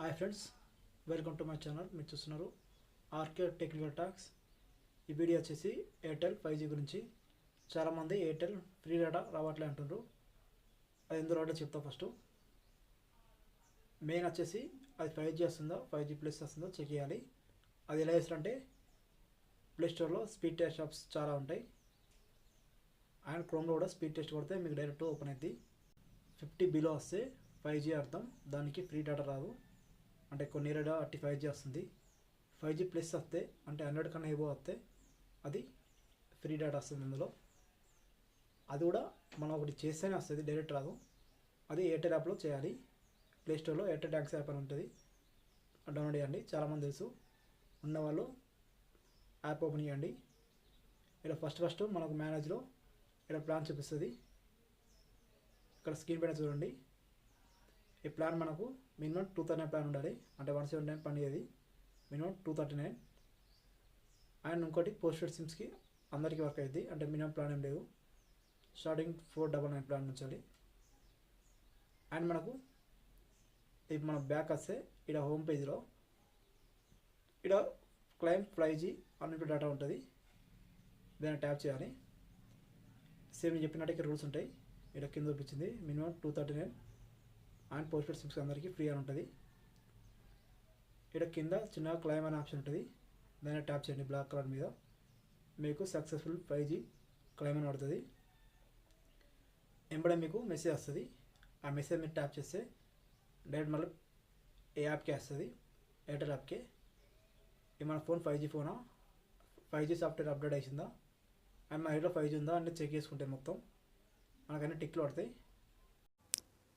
Hi friends, welcome to my channel. మీరు చూస్తున్నారు RK technical talks. ఈ వీడియో వచ్చేసి ఎయిర్టెల్ 5G గురించి. చాలామంది ఎయిర్టెల్ ఫ్రీ డేటా రావట్లే అంటున్నారు. అది ఎందుకు రావట్లేదు చెప్తా. ఫస్ట్ మెయిన్ వచ్చేసి అది 5G వస్తుందో 5G ప్లస్ వస్తుందో చెక్ చేయాలి. అది ఎలా చేస్తారంటే ప్లేస్టోర్లో స్పీడ్ టెస్ట్ యాప్స్ చాలా ఉంటాయి. అండ్ క్రోమ్లో కూడా స్పీడ్ టెస్ట్ కొడితే మీకు డైరెక్ట్ ఓపెన్ అవుతుంది. 50 బిలో వస్తే 5G అర్థం, దానికి ఫ్రీ డేటా రాదు. అంటే కొన్ని ఏరియాలో 5G వస్తుంది. 5G ప్లస్ వస్తే అంటే 100 కన్నా ఏవో వస్తే అది ఫ్రీ డేటా వస్తుంది. అందులో అది కూడా మనం ఒకటి చేస్తేనే వస్తుంది, డైరెక్ట్ రాదు. అది ఎయిర్టెల్ యాప్లో చేయాలి. ప్లేస్టోర్లో ఎయిర్టెల్ ట్యాక్స్ యాప్ అని ఉంటుంది, డౌన్లోడ్ చేయండి. చాలామంది తెలుసు, ఉన్నవాళ్ళు యాప్ ఓపెన్ చేయండి. ఇలా ఫస్ట్ మనకు మేనేజ్లో ఇలా ప్లాన్ చూపిస్తుంది. ఇక్కడ స్క్రీన్ పైన చూడండి. ఈ ప్లాన్ మనకు మినిమం 239 ప్లాన్ ఉండాలి. అంటే 179 పనిచేది, మినిమం 239. అండ్ ఇంకోటి పోస్ట్పెయిడ్ సిమ్స్కి అందరికీ వర్క్ అవుతుంది. అంటే మినిమం ప్లాన్ ఏం లేదు, స్టార్టింగ్ 499 ప్లాన్ ఉంచాలి. అండ్ మనకు ఇప్పుడు మనం బ్యాక్ వస్తే ఇక్కడ హోమ్ పేజ్లో ఇక్కడ క్లైమ్ 5G అన్లిమిటెడ్ డేటా ఉంటుంది. దాన్ని ట్యాప్ చేయాలి. సేమ్ నేను చెప్పినట్టు ఇక్కడ రూల్స్ ఉంటాయి. ఇక్కడ కింద చూపించింది మినిమం 239 అండ్ పోస్ట్పెయిడ్ సిమ్స్ అందరికీ ఫ్రీ అని ఉంటుంది. ఇక్కడ కింద చిన్నగా క్లైమ్ అనే ఆప్షన్ ఉంటుంది, దాన్ని ట్యాప్ చేయండి. బ్లాక్ కలర్ మీద మీకు సక్సెస్ఫుల్ 5G క్లైమ్ అని పడుతుంది. వెంబడే మీకు మెసేజ్ వస్తుంది. ఆ మెసేజ్ మీరు ట్యాప్ చేస్తే డైరెక్ట్ మళ్ళీ ఏ యాప్కి వస్తుంది, ఎయిర్టెల్ యాప్కి. ఇది మన ఫోన్ 5G ఫోనా, 5G సాఫ్ట్వేర్ అప్డేట్ అవుతుందా, అండ్ మా ఇంట్లో 5G ఉందా అన్నీ చెక్ చేసుకుంటే మొత్తం మనకన్నీ టిక్లు పడతాయి.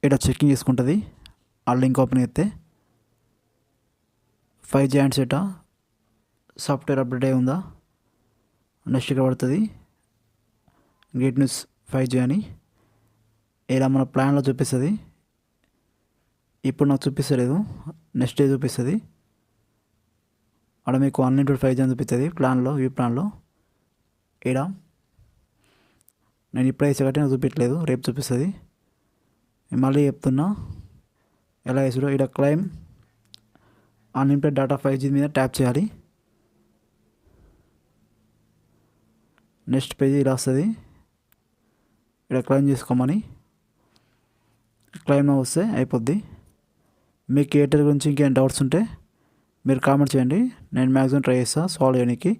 ఇక్కడ చెకింగ్ చేసుకుంటుంది. ఆ లింక్ ఓపెన్ అయితే 5G హ్యాండ్సెట్ సాఫ్ట్వేర్ అప్డేట్ అయి ఉందా నెక్స్ట్ ఇక్కడ పడుతుంది గేట్ న్యూస్ 5G అని. ఇలా మన ప్లాన్లో చూపిస్తుంది. ఇప్పుడు నాకు చూపిస్తలేదు, నెక్స్ట్ డే చూపిస్తుంది. అక్కడ మీకు అన్లిమిటెడ్ 5G అని చూపిస్తుంది ప్లాన్లో, ఈ ప్లాన్లో. ఇక్కడ నేను ఇప్పుడే వేసే కాబట్టి నాకు చూపించలేదు, రేపు చూపిస్తుంది. మళ్ళీ చెప్తున్నా ఎలా వేసారో. ఇక్కడ క్లైమ్ అన్లిమిటెడ్ డేటా 5G మీద ట్యాప్ చేయాలి. నెక్స్ట్ పేజీ ఇలా వస్తుంది. ఇక్కడ క్లైమ్ చేసుకోమని క్లైమ్లో వస్తే అయిపోద్ది. మీకు ఎయిర్టెల్ గురించి ఇంకేం డౌట్స్ ఉంటే మీరు కామెంట్ చేయండి, నేను మ్యాక్సిమం ట్రై చేస్తాను సాల్వ్ చేయడానికి.